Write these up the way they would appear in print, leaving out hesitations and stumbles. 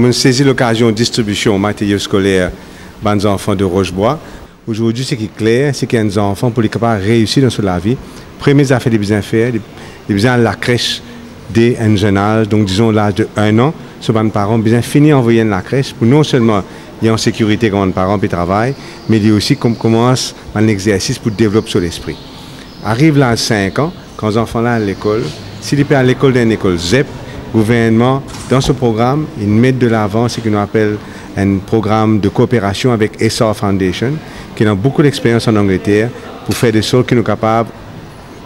Je saisis l'occasion de distribution matériel scolaire pour les enfants de Rochebois. Aujourd'hui, ce qui est clair, c'est qu'il y a des enfants pour les capables de réussir dans la vie. Première affaire, ils besoin faire, ils besoin la crèche dès un jeune âge, donc disons l'âge de 1 an. Ce sont les parents besoin finir envoyer la crèche pour non seulement y en sécurité quand les parents travaillent, mais il y a aussi qu'on commence un exercice pour développer sur l'esprit. Arrive là à 5 ans, quand les enfants sont à l'école, s'ils sont à l'école d'une école ZEP, le gouvernement, dans ce programme, ils mettent de l'avant ce qu'on appelle un programme de coopération avec ESSOR Foundation, qui a beaucoup d'expérience en Angleterre pour faire des choses qui sont capables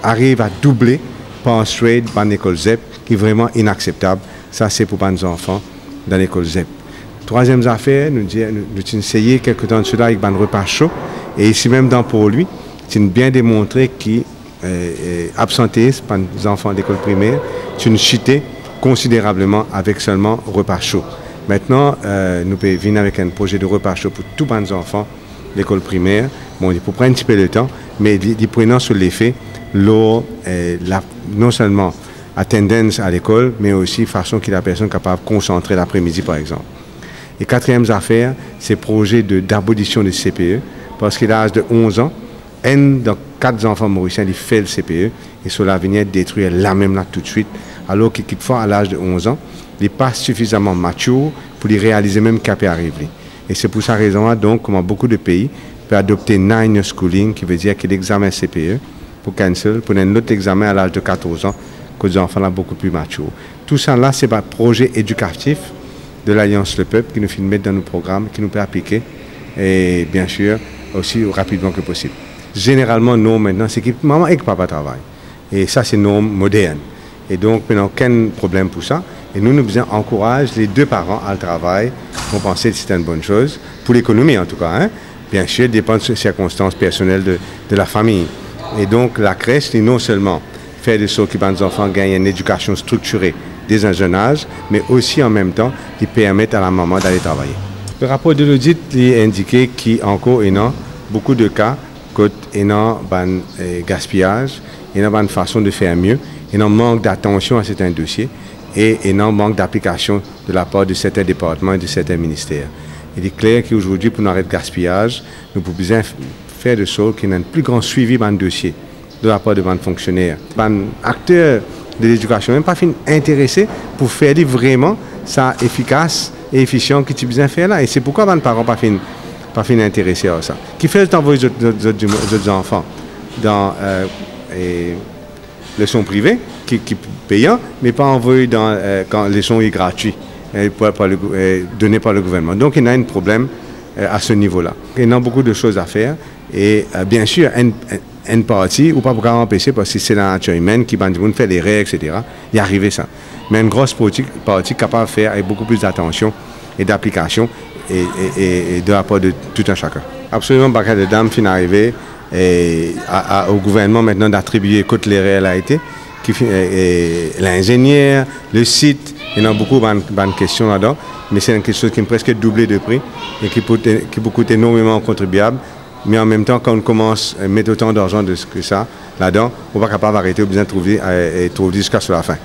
d'arriver à doubler pass rate dans l'école ZEP, qui est vraiment inacceptable. Ça, c'est pour les enfants dans l'école ZEP. Troisième affaire, nous avons essayé quelque temps de cela avec un repas chaud. Et ici même dans pour lui, c'est bien démontré que l'absentéisme pour les enfants d'école primaire, c'est une chute considérablement avec seulement repas chaud. Maintenant, nous pouvons venir avec un projet de repas chaud pour tous les enfants de l'école primaire. Bon, il faut prendre un petit peu de temps, mais il prenant sur l'effet, non seulement la tendance à l'école, mais aussi la façon que la personne est capable de concentrer l'après-midi, par exemple. Et quatrième affaire, c'est le projet d'abolition du CPE, parce qu'à l'âge de 11 ans, un dans 4 enfants mauriciens il fait le CPE, et cela vient détruire la même là tout de suite, alors que quelquefois à l'âge de 11 ans, il n'est pas suffisamment mature pour les réaliser même qu'il peut arriver. Et c'est pour cette raison donc, comme beaucoup de pays, peut adopter 9 schooling, qui veut dire que l'examen CPE pour cancel, pour un autre examen à l'âge de 14 ans, que les enfants sont beaucoup plus matures. Tout ça là, c'est un projet éducatif de l'Alliance Le Peuple qui nous fait mettre dans nos programmes, qui nous peut appliquer, et bien sûr, aussi rapidement que possible. Généralement, nous, maintenant, c'est que maman et que papa travaillent. Et ça, c'est norme moderne. Et donc, maintenant, aucun problème pour ça. Et nous encourageons les deux parents à le travail. On pensait que c'était une bonne chose, pour l'économie en tout cas. Hein? Bien sûr, dépend des circonstances personnelles de la famille. Et donc, la crèche, c'est non seulement faire de sorte que les enfants gagnent une éducation structurée dès un jeune âge, mais aussi en même temps, qui permettent à la maman d'aller travailler. Le rapport de l'audit a indiqué qu'il y a encore beaucoup de cas il y a un gaspillage, il y a une façon de faire mieux, il y a un manque d'attention à certains dossiers et il y a un manque d'application de la part de certains départements et de certains ministères. Il est clair qu'aujourd'hui, pour arrêter le gaspillage, nous pouvons besoin faire de sorte qu'il y ait un plus grand suivi dans le dossier de la part de nos fonctionnaires. Les acteurs de l'éducation même pas intéressés pour faire vraiment ça efficace et efficient que tu as besoin de faire là. Et c'est pourquoi les parents pas intéressés à ça. Qui fait d'envoyer les autres enfants dans les leçons privées, qui payant, mais pas envoyer dans quand les leçons sont gratuites, données par le gouvernement. Donc il y a un problème à ce niveau-là. Il y a beaucoup de choses à faire et bien sûr, une partie, ou pas pour empêcher, parce que c'est la nature humaine qui va faire des règles, etc. Il y arrive ça. Mais une grosse partie capable de faire avec beaucoup plus d'attention et d'application et de la part de tout un chacun. Absolument, Bakar de Dame fin arrivé au gouvernement maintenant d'attribuer toutes les réalités, l'ingénieur, le site, il y a beaucoup de questions là-dedans, mais c'est quelque chose qui est presque doublé de prix et qui peut coûter énormément aux contribuables. Mais en même temps, quand on commence à mettre autant d'argent que ça là-dedans, on ne va pas capable d'arrêter, on a besoin de trouver jusqu'à la fin.